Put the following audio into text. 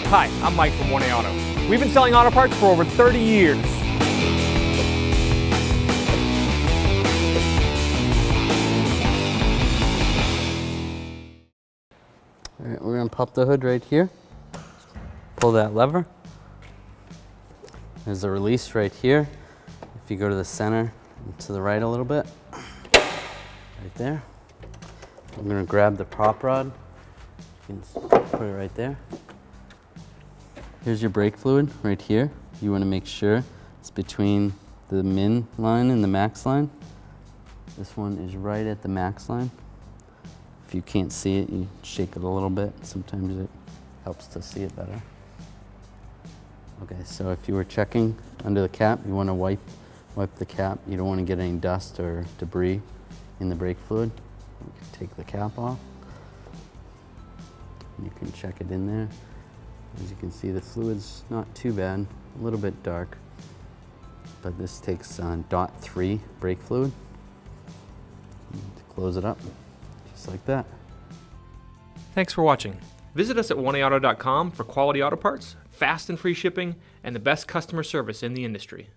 Hi, I'm Mike from 1A Auto. We've been selling auto parts for over 30 years. All right, we're going to pop the hood right here. Pull that lever. There's a release right here. If you go to the center and to the right a little bit, right there. I'm going to grab the prop rod. You can put it right there. Here's your brake fluid right here. You want to make sure it's between the min line and the max line. This one is right at the max line. If you can't see it, you shake it a little bit. Sometimes it helps to see it better. Okay, so if you were checking under the cap, you want to wipe the cap. You don't want to get any dust or debris in the brake fluid. You can take the cap off. You can check it in there. As you can see, the fluid's not too bad, a little bit dark, but this takes .3 brake fluid. To close it up, just like that. Thanks for watching. Visit us at 1AAuto.com for quality auto parts, fast and free shipping, and the best customer service in the industry.